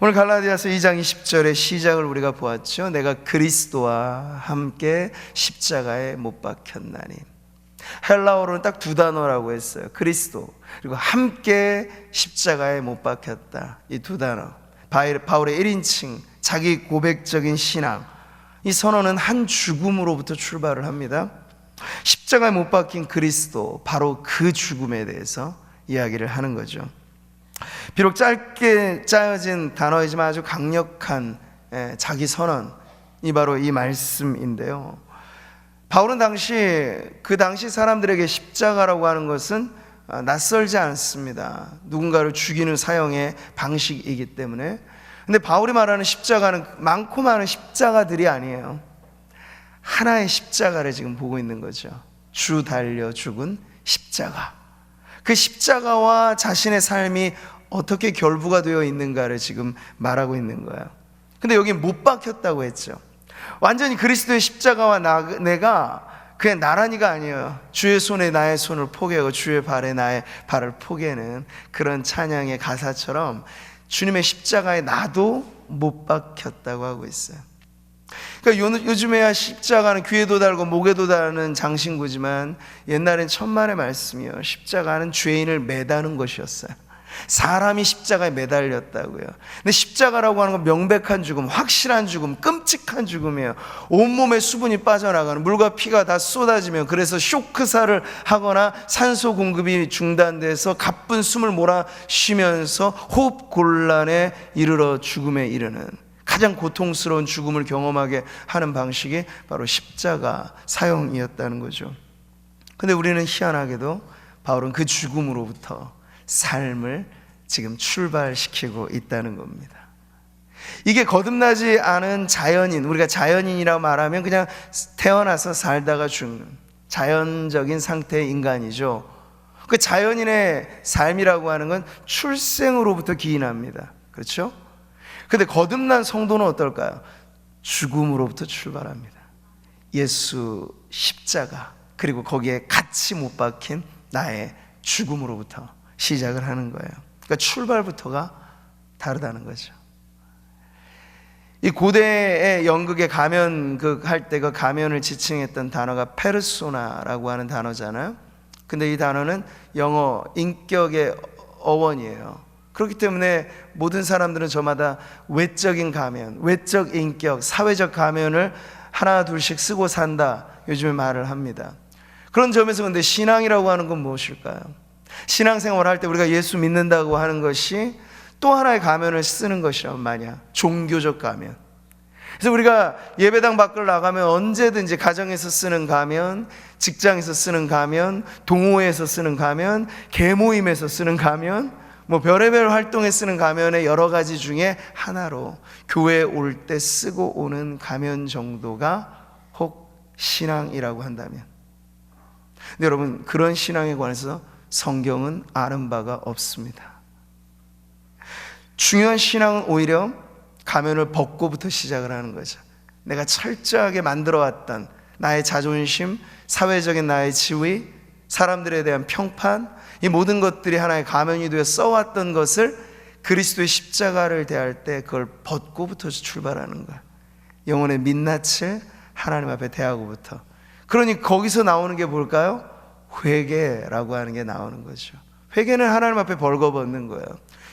오늘 갈라디아서 2장 20절의 시작을 우리가 보았죠. 내가 그리스도와 함께 십자가에 못 박혔나니. 헬라어로는 딱 두 단어라고 했어요. 그리스도 그리고 함께 십자가에 못 박혔다. 이 두 단어, 바울의 1인칭 자기 고백적인 신앙, 이 선언은 한 죽음으로부터 출발을 합니다. 십자가에 못 박힌 그리스도, 바로 그 죽음에 대해서 이야기를 하는 거죠. 비록 짧게 짜여진 단어이지만 아주 강력한 자기 선언이 바로 이 말씀인데요. 바울은 그 당시 사람들에게 십자가라고 하는 것은 낯설지 않습니다. 누군가를 죽이는 사형의 방식이기 때문에. 근데 바울이 말하는 십자가는 많고 많은 십자가들이 아니에요. 하나의 십자가를 지금 보고 있는 거죠. 주 달려 죽은 십자가. 그 십자가와 자신의 삶이 어떻게 결부가 되어 있는가를 지금 말하고 있는 거예요. 근데 여기 못 박혔다고 했죠. 완전히 그리스도의 십자가와 내가 그냥 나란히가 아니에요. 주의 손에 나의 손을 포개하고 주의 발에 나의 발을 포개는 그런 찬양의 가사처럼 주님의 십자가에 나도 못 박혔다고 하고 있어요. 그러니까 요즘에야 십자가는 귀에도 달고 목에도 다는 장신구지만 옛날엔 천만의 말씀이요, 십자가는 죄인을 매다는 것이었어요. 사람이 십자가에 매달렸다고요. 근데 십자가라고 하는 건 명백한 죽음, 확실한 죽음, 끔찍한 죽음이에요. 온몸에 수분이 빠져나가는, 물과 피가 다 쏟아지면, 그래서 쇼크사를 하거나 산소 공급이 중단돼서 가쁜 숨을 몰아쉬면서 호흡 곤란에 이르러 죽음에 이르는 가장 고통스러운 죽음을 경험하게 하는 방식이 바로 십자가 사형이었다는 거죠. 근데 우리는 희한하게도 바울은 그 죽음으로부터 삶을 지금 출발시키고 있다는 겁니다. 이게 거듭나지 않은 자연인, 우리가 자연인이라고 말하면 그냥 태어나서 살다가 죽는 자연적인 상태의 인간이죠. 그 자연인의 삶이라고 하는 건 출생으로부터 기인합니다. 그렇죠? 근데 거듭난 성도는 어떨까요? 죽음으로부터 출발합니다. 예수 십자가, 그리고 거기에 같이 못 박힌 나의 죽음으로부터 시작을 하는 거예요. 그러니까 출발부터가 다르다는 거죠. 이 고대의 연극의 가면 할 때 그 가면을 지칭했던 단어가 페르소나라고 하는 단어잖아요. 근데 이 단어는 영어 인격의 어원이에요. 그렇기 때문에 모든 사람들은 저마다 외적인 가면, 외적 인격, 사회적 가면을 하나 둘씩 쓰고 산다, 요즘에 말을 합니다. 그런 점에서 근데 신앙이라고 하는 건 무엇일까요? 신앙생활을 할 때 우리가 예수 믿는다고 하는 것이 또 하나의 가면을 쓰는 것이란 말이야. 종교적 가면. 그래서 우리가 예배당 밖을 나가면 언제든지 가정에서 쓰는 가면, 직장에서 쓰는 가면, 동호회에서 쓰는 가면, 계모임에서 쓰는 가면, 별의별 활동에 쓰는 가면의 여러 가지 중에 하나로 교회에 올 때 쓰고 오는 가면 정도가 혹 신앙이라고 한다면, 근데 여러분, 그런 신앙에 관해서 성경은 아는 바가 없습니다. 중요한 신앙은 오히려 가면을 벗고부터 시작을 하는 거죠. 내가 철저하게 만들어왔던 나의 자존심, 사회적인 나의 지위, 사람들에 대한 평판, 이 모든 것들이 하나의 가면이 되어 써왔던 것을 그리스도의 십자가를 대할 때 그걸 벗고부터 출발하는 거야. 영혼의 민낯을 하나님 앞에 대하고부터. 그러니 거기서 나오는 게 뭘까요? 회개라고 하는 게 나오는 거죠. 회개는 하나님 앞에 벌거벗는 거예요.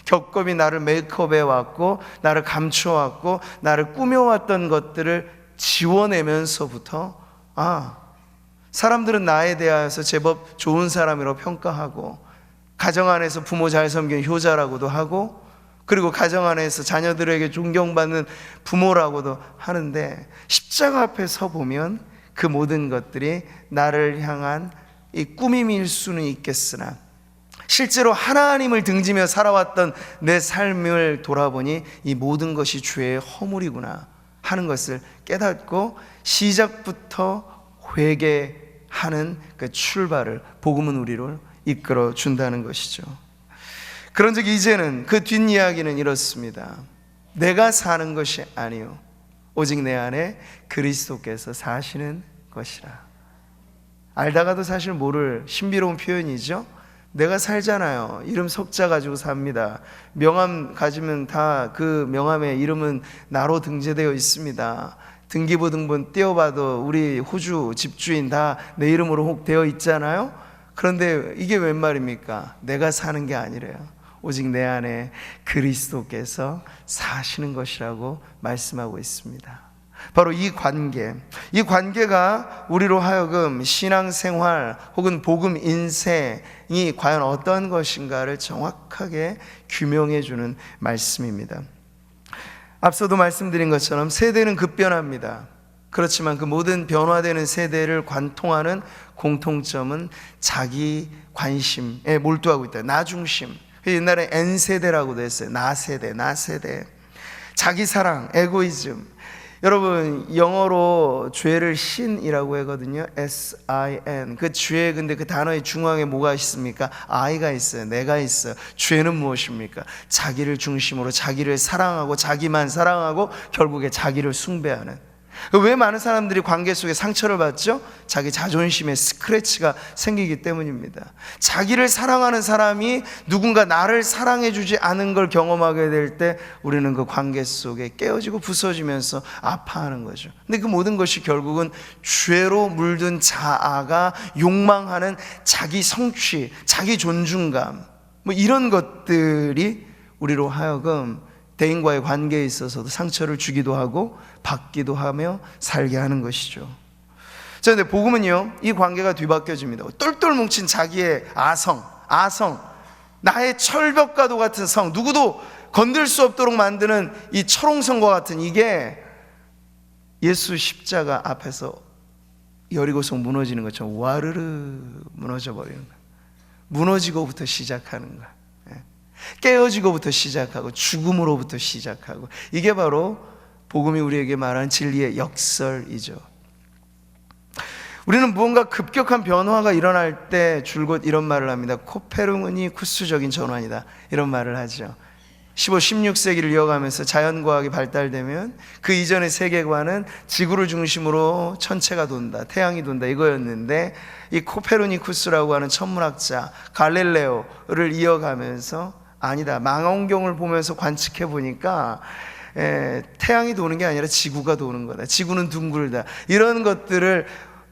겪음이 나를 메이크업해 왔고, 나를 감춰왔고, 나를 꾸며왔던 것들을 지워내면서부터, 사람들은 나에 대해서 제법 좋은 사람이라고 평가하고, 가정 안에서 부모 잘 섬기는 효자라고도 하고, 그리고 가정 안에서 자녀들에게 존경받는 부모라고도 하는데, 십자가 앞에 서 보면 그 모든 것들이 나를 향한 이 꾸밈일 수는 있겠으나, 실제로 하나님을 등지며 살아왔던 내 삶을 돌아보니 이 모든 것이 죄의 허물이구나 하는 것을 깨닫고, 시작부터 회개하는 그 출발을 복음은 우리를 이끌어 준다는 것이죠. 그런즉 이제는 그 뒷이야기는 이렇습니다. 내가 사는 것이 아니요 오직 내 안에 그리스도께서 사시는 것이라. 알다가도 사실 모를 신비로운 표현이죠. 내가 살잖아요. 이름 석자 가지고 삽니다. 명함 가지면 다 그 명함의 이름은 나로 등재되어 있습니다. 등기부 등본 띄워봐도 우리 호주 집주인 다 내 이름으로 혹 되어 있잖아요. 그런데 이게 웬 말입니까? 내가 사는 게 아니래요. 오직 내 안에 그리스도께서 사시는 것이라고 말씀하고 있습니다. 바로 이 관계가 우리로 하여금 신앙생활 혹은 복음 인생이 과연 어떤 것인가를 정확하게 규명해 주는 말씀입니다. 앞서도 말씀드린 것처럼 세대는 급변합니다. 그렇지만 그 모든 변화되는 세대를 관통하는 공통점은 자기 관심에 몰두하고 있다. 나 중심. 옛날에 N세대라고도 했어요. 나 세대. 자기 사랑, 에고이즘. 여러분, 영어로 죄를 신이라고 하거든요. S-I-N. 그 죄, 근데 그 단어의 중앙에 뭐가 있습니까? I가 있어요. 내가 있어요. 죄는 무엇입니까? 자기를 중심으로 자기를 사랑하고 자기만 사랑하고 결국에 자기를 숭배하는. 왜 많은 사람들이 관계 속에 상처를 받죠? 자기 자존심에 스크래치가 생기기 때문입니다. 자기를 사랑하는 사람이 누군가 나를 사랑해 주지 않은 걸 경험하게 될 때 우리는 그 관계 속에 깨어지고 부서지면서 아파하는 거죠. 근데 그 모든 것이 결국은 죄로 물든 자아가 욕망하는 자기 성취, 자기 존중감, 뭐 이런 것들이 우리로 하여금 대인과의 관계에 있어서도 상처를 주기도 하고 받기도 하며 살게 하는 것이죠. 자, 근데 복음은요, 이 관계가 뒤바뀌어집니다. 똘똘 뭉친 자기의 아성, 나의 철벽과도 같은 성, 누구도 건들 수 없도록 만드는 이 철옹성과 같은 이게 예수 십자가 앞에서 여리고성 무너지는 것처럼 와르르 무너져 버리는 거예요. 무너지고부터 시작하는 거예요. 깨어지고부터 시작하고 죽음으로부터 시작하고, 이게 바로 복음이 우리에게 말하는 진리의 역설이죠. 우리는 무언가 급격한 변화가 일어날 때 줄곧 이런 말을 합니다. 코페르니쿠스적인 전환이다, 이런 말을 하죠. 15, 16세기를 이어가면서 자연과학이 발달되면 그 이전의 세계관은 지구를 중심으로 천체가 돈다, 태양이 돈다, 이거였는데 이 코페르니쿠스라고 하는 천문학자 갈릴레오를 이어가면서 아니다, 망원경을 보면서 관측해 보니까 태양이 도는 게 아니라 지구가 도는 거다, 지구는 둥글다, 이런 것들을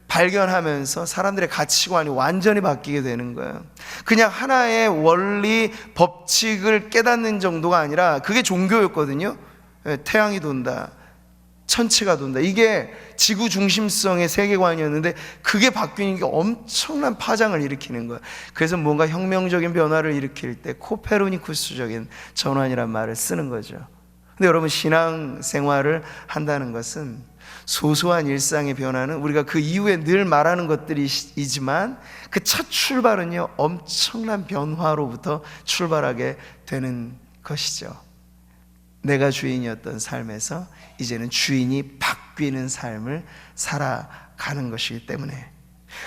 발견하면서 사람들의 가치관이 완전히 바뀌게 되는 거예요. 그냥 하나의 원리 법칙을 깨닫는 정도가 아니라 그게 종교였거든요. 태양이 돈다, 천체가 돈다, 이게 지구 중심성의 세계관이었는데 그게 바뀌는 게 엄청난 파장을 일으키는 거예요. 그래서 뭔가 혁명적인 변화를 일으킬 때 코페르니쿠스적인 전환이란 말을 쓰는 거죠. 근데 여러분, 신앙생활을 한다는 것은 소소한 일상의 변화는 우리가 그 이후에 늘 말하는 것들이지만 그 첫 출발은요, 엄청난 변화로부터 출발하게 되는 것이죠. 내가 주인이었던 삶에서 이제는 주인이 바뀌는 삶을 살아가는 것이기 때문에.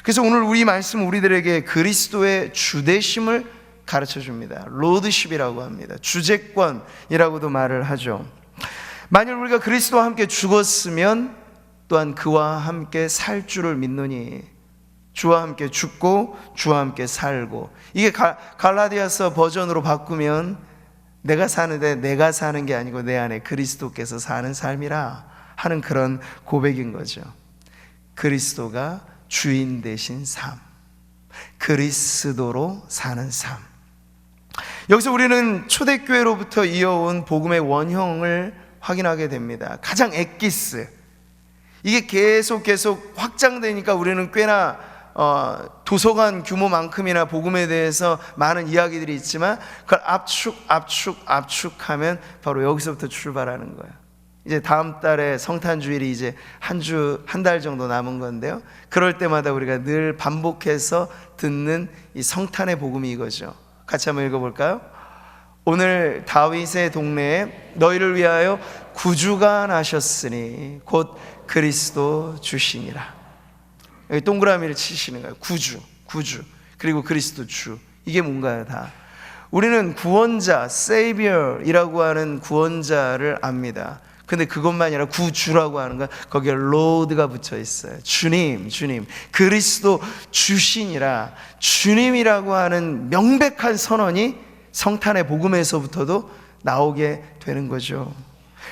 그래서 오늘 우리 말씀 우리들에게 그리스도의 주되심을 가르쳐 줍니다. 로드십이라고 합니다. 주재권이라고도 말을 하죠. 만일 우리가 그리스도와 함께 죽었으면 또한 그와 함께 살 줄을 믿노니, 주와 함께 죽고 주와 함께 살고. 이게 갈라디아서 버전으로 바꾸면 내가 사는데 내가 사는 게 아니고 내 안에 그리스도께서 사는 삶이라 하는 그런 고백인 거죠. 그리스도가 주인 되신 삶, 그리스도로 사는 삶. 여기서 우리는 초대교회로부터 이어온 복음의 원형을 확인하게 됩니다. 가장 엑기스, 이게 계속 확장되니까 우리는 꽤나 도서관 규모만큼이나 복음에 대해서 많은 이야기들이 있지만 그걸 압축하면 바로 여기서부터 출발하는 거예요. 이제 다음 달에 성탄주일이 이제 한 달 정도 남은 건데요, 그럴 때마다 우리가 늘 반복해서 듣는 이 성탄의 복음이 이거죠. 같이 한번 읽어볼까요? 오늘 다윗의 동네에 너희를 위하여 구주가 나셨으니 곧 그리스도 주시니라. 여기 동그라미를 치시는 거예요. 구주, 그리고 그리스도 주. 이게 뭔가요? 다 우리는 구원자, Savior이라고 하는 구원자를 압니다. 근데 그것만이 아니라 구주라고 하는 건 거기에 로드가 붙여 있어요. 주님, 주님, 그리스도 주시니라. 주님이라고 하는 명백한 선언이 성탄의 복음에서부터도 나오게 되는 거죠.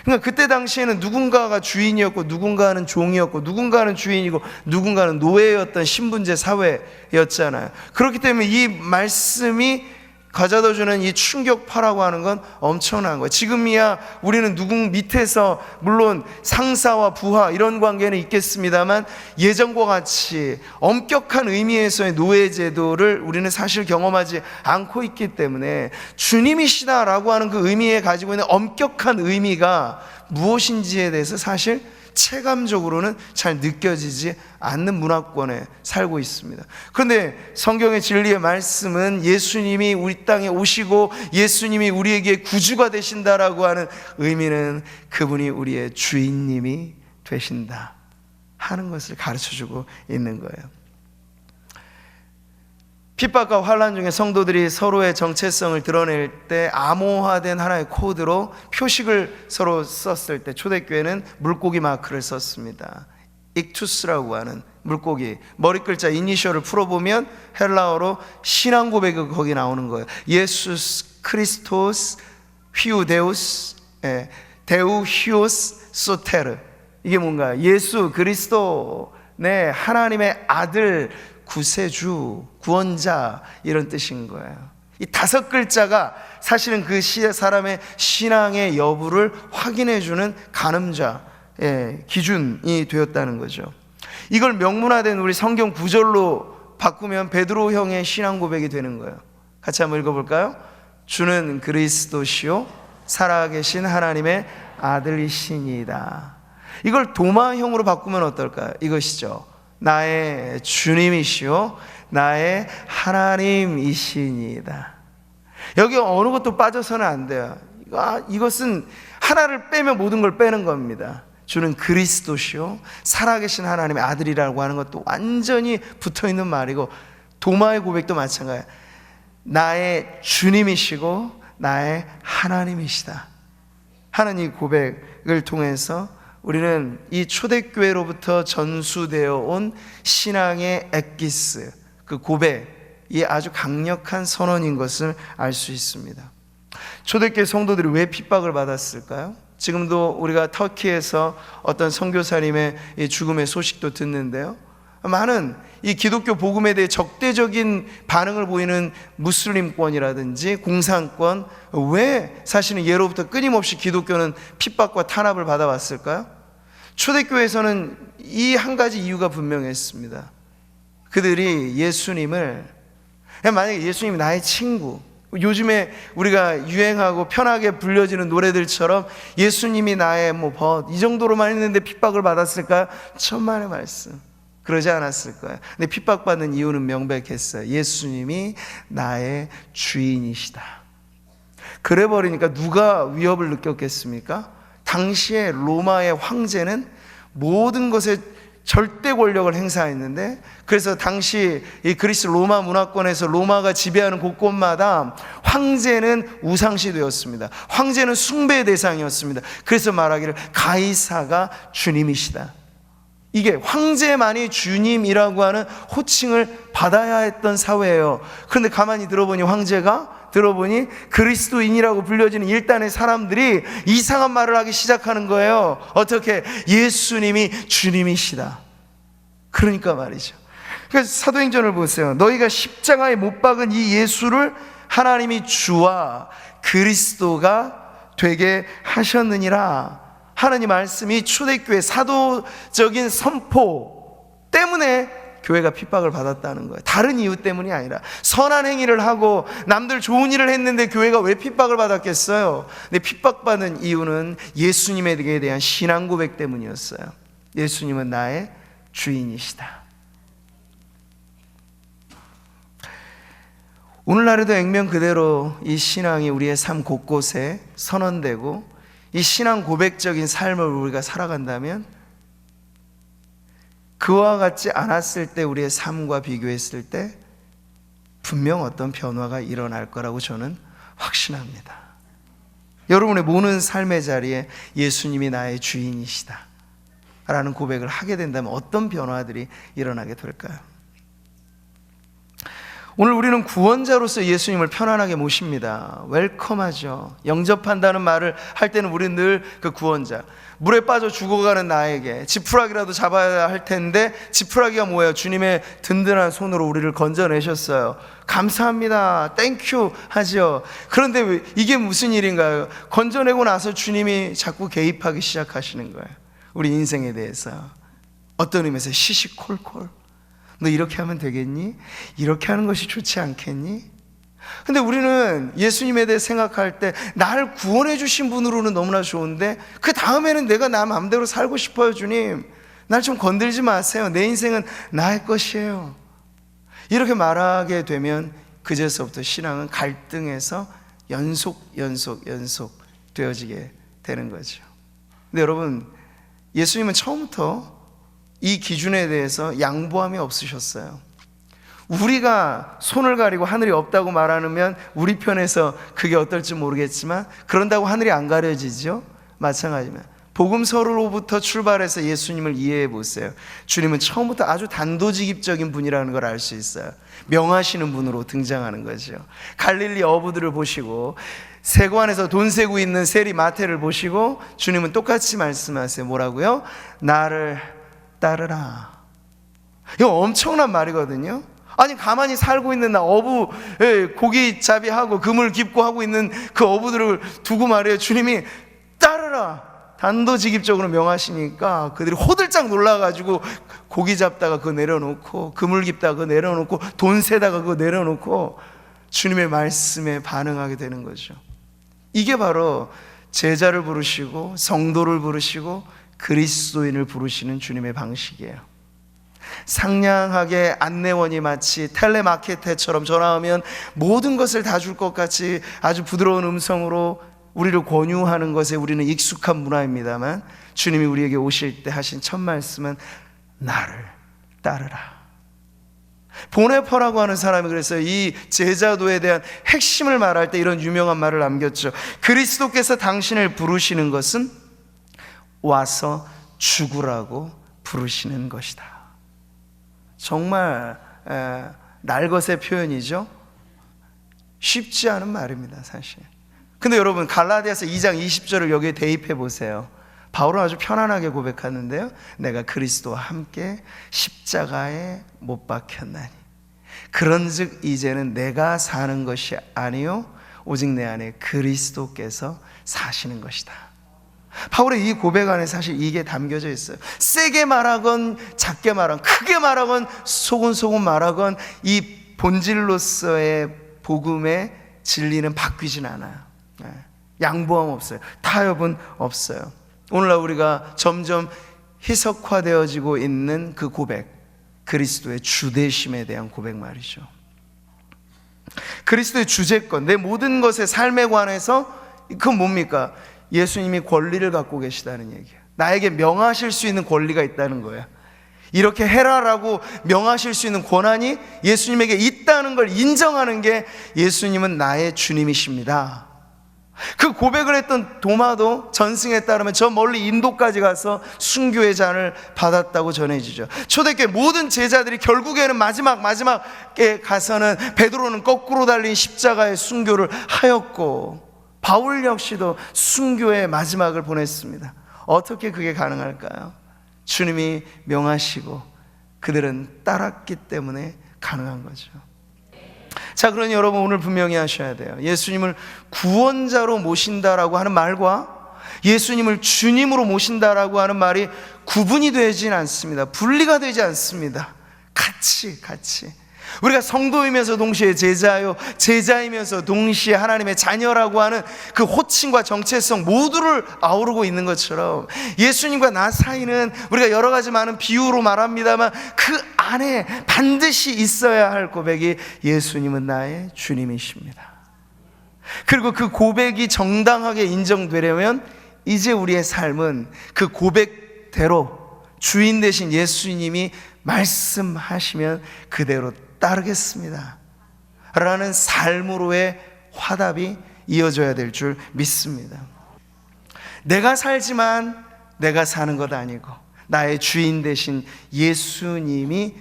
그러니까 그때 당시에는 누군가가 주인이었고 누군가는 종이었고 누군가는 주인이고 누군가는 노예였던 신분제 사회였잖아요. 그렇기 때문에 이 말씀이 가져다 주는 이 충격파라고 하는 건 엄청난 거예요. 지금이야 우리는 누구 밑에서 물론 상사와 부하 이런 관계는 있겠습니다만 예전과 같이 엄격한 의미에서의 노예 제도를 우리는 사실 경험하지 않고 있기 때문에 주님이시다라고 하는 그 의미에 가지고 있는 엄격한 의미가 무엇인지에 대해서 사실 체감적으로는 잘 느껴지지 않는 문화권에 살고 있습니다. 그런데 성경의 진리의 말씀은 예수님이 우리 땅에 오시고 예수님이 우리에게 구주가 되신다라고 하는 의미는 그분이 우리의 주인님이 되신다 하는 것을 가르쳐주고 있는 거예요. 핍박과 환난 중에 성도들이 서로의 정체성을 드러낼 때 암호화된 하나의 코드로 표식을 서로 썼을 때 초대교회는 물고기 마크를 썼습니다. 익투스라고 하는 물고기, 머리 글자 이니셜을 풀어보면 헬라어로 신앙 고백이 거기 나오는 거예요. 예수스 크리스토스 휴데우스, 데우 휴스 소테르. 이게 뭔가 예수 그리스도, 네, 하나님의 아들, 구세주, 구원자 이런 뜻인 거예요. 이 5글자가 사실은 그 사람의 신앙의 여부를 확인해주는 가늠자, 기준이 되었다는 거죠. 이걸 명문화된 우리 성경 구절로 바꾸면 베드로 형의 신앙 고백이 되는 거예요. 같이 한번 읽어볼까요? 주는 그리스도시요 살아계신 하나님의 아들이시니이다. 이걸 도마형으로 바꾸면 어떨까요? 이것이죠. 나의 주님이시요 나의 하나님이시니이다. 여기 어느 것도 빠져서는 안 돼요. 이것은 하나를 빼면 모든 걸 빼는 겁니다. 주는 그리스도시요 살아계신 하나님의 아들이라고 하는 것도 완전히 붙어있는 말이고, 도마의 고백도 마찬가지예요. 나의 주님이시고 나의 하나님이시다 하는 이 고백을 통해서 우리는 이 초대교회로부터 전수되어 온 신앙의 엑기스, 그 고백이 아주 강력한 선언인 것을 알 수 있습니다. 초대교회 성도들이 왜 핍박을 받았을까요? 지금도 우리가 터키에서 어떤 선교사님의 죽음의 소식도 듣는데요, 많은 이 기독교 복음에 대해 적대적인 반응을 보이는 무슬림권이라든지 공산권, 왜 사실은 예로부터 끊임없이 기독교는 핍박과 탄압을 받아왔을까요? 초대교회에서는 이 한 가지 이유가 분명했습니다. 그들이 예수님을, 만약에 예수님이 나의 친구, 요즘에 우리가 유행하고 편하게 불려지는 노래들처럼 예수님이 나의 이 정도로만 했는데 핍박을 받았을까요? 천만의 말씀, 그러지 않았을 거예요. 근데 핍박받는 이유는 명백했어요. 예수님이 나의 주인이시다. 그래 버리니까 누가 위협을 느꼈겠습니까? 당시에 로마의 황제는 모든 것에 절대 권력을 행사했는데, 그래서 당시 이 그리스 로마 문화권에서 로마가 지배하는 곳곳마다 황제는 우상시 되었습니다. 황제는 숭배의 대상이었습니다. 그래서 말하기를 가이사가 주님이시다. 이게 황제만이 주님이라고 하는 호칭을 받아야 했던 사회예요. 그런데 가만히 들어보니 그리스도인이라고 불려지는 일단의 사람들이 이상한 말을 하기 시작하는 거예요. 어떻게? 예수님이 주님이시다. 그러니까 말이죠. 그래서 사도행전을 보세요. 너희가 십자가에 못 박은 이 예수를 하나님이 주와 그리스도가 되게 하셨느니라 하나님 말씀이 초대교회 사도적인 선포 때문에 교회가 핍박을 받았다는 거예요. 다른 이유 때문이 아니라, 선한 행위를 하고 남들 좋은 일을 했는데 교회가 왜 핍박을 받았겠어요? 근데 핍박받는 이유는 예수님에 대한 신앙 고백 때문이었어요. 예수님은 나의 주인이시다. 오늘날에도 액면 그대로 이 신앙이 우리의 삶 곳곳에 선언되고 이 신앙 고백적인 삶을 우리가 살아간다면, 그와 같지 않았을 때 우리의 삶과 비교했을 때 분명 어떤 변화가 일어날 거라고 저는 확신합니다. 여러분의 모든 삶의 자리에 예수님이 나의 주인이시다 라는 고백을 하게 된다면 어떤 변화들이 일어나게 될까요? 오늘 우리는 구원자로서 예수님을 편안하게 모십니다. 웰컴하죠. 영접한다는 말을 할 때는 우리는 늘 그 구원자, 물에 빠져 죽어가는 나에게 지푸라기라도 잡아야 할 텐데, 지푸라기가 뭐예요? 주님의 든든한 손으로 우리를 건져내셨어요. 감사합니다, 땡큐 하죠. 그런데 이게 무슨 일인가요? 건져내고 나서 주님이 자꾸 개입하기 시작하시는 거예요. 우리 인생에 대해서. 어떤 의미에서 시시콜콜, 너 이렇게 하면 되겠니? 이렇게 하는 것이 좋지 않겠니? 근데 우리는 예수님에 대해 생각할 때 나를 구원해 주신 분으로는 너무나 좋은데, 그 다음에는 내가 나 마음대로 살고 싶어요. 주님, 날 좀 건들지 마세요. 내 인생은 나의 것이에요. 이렇게 말하게 되면 그제서부터 신앙은 갈등에서 연속 되어지게 되는 거죠. 근데 여러분, 예수님은 처음부터 이 기준에 대해서 양보함이 없으셨어요. 우리가 손을 가리고 하늘이 없다고 말하면 우리 편에서 그게 어떨지 모르겠지만, 그런다고 하늘이 안 가려지죠? 마찬가지면 복음서로부터 출발해서 예수님을 이해해 보세요. 주님은 처음부터 아주 단도직입적인 분이라는 걸 알 수 있어요. 명하시는 분으로 등장하는 거죠. 갈릴리 어부들을 보시고 세관에서 돈 세고 있는 세리 마태를 보시고 주님은 똑같이 말씀하세요. 뭐라고요? 나를 따르라. 이거 엄청난 말이거든요. 아니, 가만히 살고 있는 나, 어부 고기잡이하고 그물 깁고 하고 있는 그 어부들을 두고 말이에요. 주님이 따르라, 단도직입적으로 명하시니까 그들이 호들짝 놀라가지고 고기 잡다가 그거 내려놓고, 그물 깁다가 그거 내려놓고, 돈 세다가 그거 내려놓고 주님의 말씀에 반응하게 되는 거죠. 이게 바로 제자를 부르시고 성도를 부르시고 그리스도인을 부르시는 주님의 방식이에요. 상냥하게 안내원이 마치 텔레마케터처럼 전화하면 모든 것을 다 줄 것 같이 아주 부드러운 음성으로 우리를 권유하는 것에 우리는 익숙한 문화입니다만, 주님이 우리에게 오실 때 하신 첫 말씀은 나를 따르라. 보네퍼라고 하는 사람이 그랬어요. 이 제자도에 대한 핵심을 말할 때 이런 유명한 말을 남겼죠. 그리스도께서 당신을 부르시는 것은 와서 죽으라고 부르시는 것이다. 정말 날것의 표현이죠. 쉽지 않은 말입니다, 사실. 근데 여러분, 갈라디아서 2장 20절을 여기에 대입해 보세요. 바울은 아주 편안하게 고백하는데요. 내가 그리스도와 함께 십자가에 못 박혔나니 그런즉 이제는 내가 사는 것이 아니요 오직 내 안에 그리스도께서 사시는 것이다. 바울의 이 고백 안에 사실 이게 담겨져 있어요. 세게 말하건 작게 말하건 크게 말하건 소곤소곤 말하건 이 본질로서의 복음의 진리는 바뀌진 않아요. 양보함 없어요. 타협은 없어요. 오늘날 우리가 점점 희석화되어지고 있는 그 고백, 그리스도의 주되심에 대한 고백 말이죠. 그리스도의 주제권, 내 모든 것의 삶에 관해서 그건 뭡니까? 예수님이 권리를 갖고 계시다는 얘기예요. 나에게 명하실 수 있는 권리가 있다는 거예요. 이렇게 해라라고 명하실 수 있는 권한이 예수님에게 있다는 걸 인정하는 게 예수님은 나의 주님이십니다. 그 고백을 했던 도마도 전승에 따르면 저 멀리 인도까지 가서 순교의 잔을 받았다고 전해지죠. 초대교회 모든 제자들이 결국에는 마지막에 가서는 베드로는 거꾸로 달린 십자가의 순교를 하였고, 바울 역시도 순교의 마지막을 보냈습니다. 어떻게 그게 가능할까요? 주님이 명하시고 그들은 따랐기 때문에 가능한 거죠. 자, 그러니 여러분, 오늘 분명히 하셔야 돼요. 예수님을 구원자로 모신다라고 하는 말과 예수님을 주님으로 모신다라고 하는 말이 구분이 되진 않습니다. 분리가 되지 않습니다. 같이 우리가 성도이면서 동시에 제자요, 제자이면서 동시에 하나님의 자녀라고 하는 그 호칭과 정체성 모두를 아우르고 있는 것처럼, 예수님과 나 사이는 우리가 여러 가지 많은 비유로 말합니다만 그 안에 반드시 있어야 할 고백이 예수님은 나의 주님이십니다. 그리고 그 고백이 정당하게 인정되려면 이제 우리의 삶은 그 고백대로 주인 되신 예수님이 말씀하시면 그대로 따르겠습니다 라는 삶으로의 화답이 이어져야 될 줄 믿습니다. 내가 살지만 내가 사는 것 아니고 나의 주인 되신 예수님이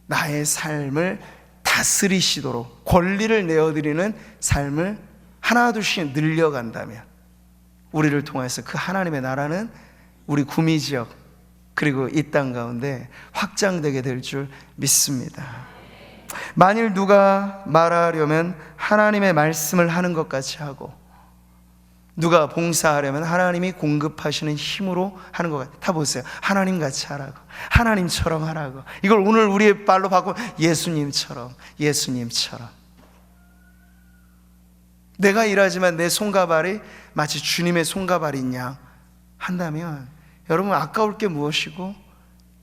나의 삶을 다스리시도록 권리를 내어드리는 삶을 하나둘씩 늘려간다면 우리를 통해서 그 하나님의 나라는 우리 구미지역 그리고 이 땅 가운데 확장되게 될 줄 믿습니다. 만일 누가 말하려면 하나님의 말씀을 하는 것 같이 하고 누가 봉사하려면 하나님이 공급하시는 힘으로 하는 것 같아요. 다 보세요. 하나님 같이 하라고, 하나님처럼 하라고. 이걸 오늘 우리의 말로 바꾸면 예수님처럼, 예수님처럼. 내가 일하지만 내 손가발이 마치 주님의 손가발인 양 한다면 여러분 아까울 게 무엇이고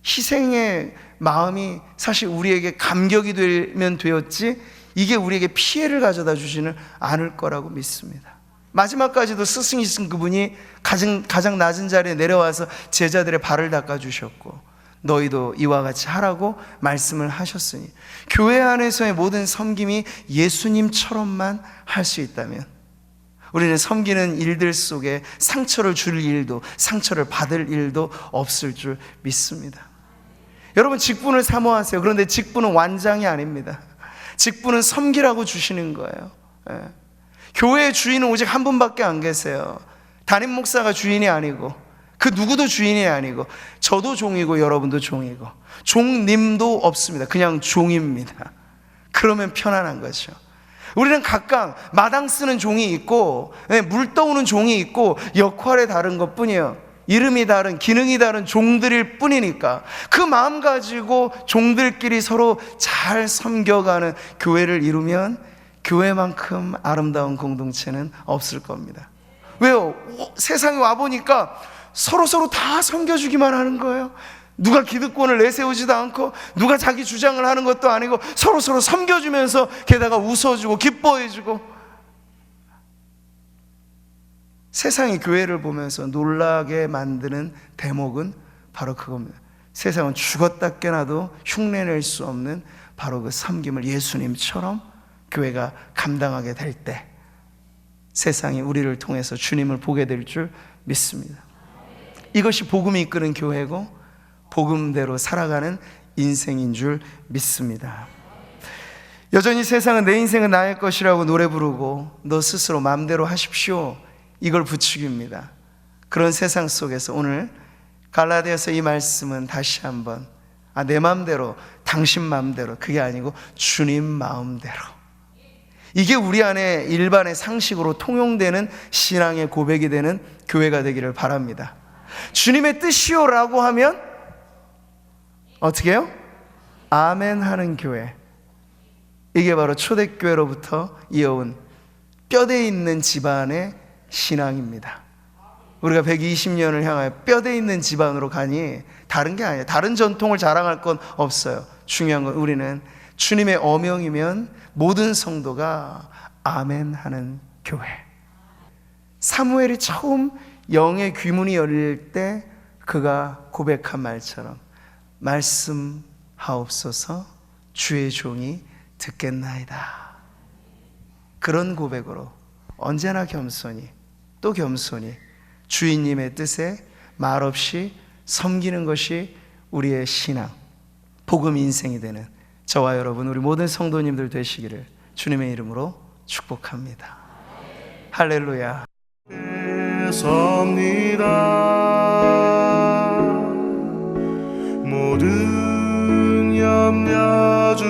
희생의 마음이 사실 우리에게 감격이 되면 되었지 이게 우리에게 피해를 가져다 주지는 않을 거라고 믿습니다. 마지막까지도 스승이신 그분이 가장 낮은 자리에 내려와서 제자들의 발을 닦아주셨고 너희도 이와 같이 하라고 말씀을 하셨으니 교회 안에서의 모든 섬김이 예수님처럼만 할 수 있다면 우리는 섬기는 일들 속에 상처를 줄 일도 상처를 받을 일도 없을 줄 믿습니다. 여러분 직분을 사모하세요. 그런데 직분은 완장이 아닙니다. 직분은 섬기라고 주시는 거예요. 교회의 주인은 오직 한 분밖에 안 계세요. 담임 목사가 주인이 아니고 그 누구도 주인이 아니고 저도 종이고 여러분도 종이고 종님도 없습니다. 그냥 종입니다. 그러면 편안한 거죠. 우리는 각각 마당 쓰는 종이 있고 물 떠오는 종이 있고 역할이 다른 것뿐이에요. 이름이 다른 기능이 다른 종들일 뿐이니까 그 마음 가지고 종들끼리 서로 잘 섬겨가는 교회를 이루면 교회만큼 아름다운 공동체는 없을 겁니다. 왜요? 세상에 와보니까 서로 다 섬겨주기만 하는 거예요. 누가 기득권을 내세우지도 않고 누가 자기 주장을 하는 것도 아니고 서로 섬겨주면서 게다가 웃어주고 기뻐해주고 세상이 교회를 보면서 놀라게 만드는 대목은 바로 그겁니다. 세상은 죽었다 깨나도 흉내낼 수 없는 바로 그 섬김을 예수님처럼 교회가 감당하게 될 때 세상이 우리를 통해서 주님을 보게 될 줄 믿습니다. 이것이 복음이 이끄는 교회고 복음대로 살아가는 인생인 줄 믿습니다. 여전히 세상은 내 인생은 나의 것이라고 노래 부르고 너 스스로 마음대로 하십시오 이걸 부추깁니다. 그런 세상 속에서 오늘 갈라디아서 이 말씀은 다시 한번 내 마음대로 당신 마음대로 그게 아니고 주님 마음대로 이게 우리 안에 일반의 상식으로 통용되는 신앙의 고백이 되는 교회가 되기를 바랍니다. 주님의 뜻이요라고 하면 어떻게 해요? 아멘 하는 교회. 이게 바로 초대교회로부터 이어온 뼈대 있는 집안의 신앙입니다. 우리가 120년을 향하여 뼈대 있는 집안으로 가니 다른 게 아니에요. 다른 전통을 자랑할 건 없어요. 중요한 건 우리는 주님의 어명이면 모든 성도가 아멘 하는 교회. 사무엘이 처음 영의 귀문이 열릴 때 그가 고백한 말처럼 말씀하옵소서 주의 종이 듣겠나이다. 그런 고백으로 언제나 겸손히 또 겸손히 주인님의 뜻에 말없이 섬기는 것이 우리의 신앙 복음 인생이 되는 저와 여러분 우리 모든 성도님들 되시기를 주님의 이름으로 축복합니다. 할렐루야. 섭니다. 모든 염려 주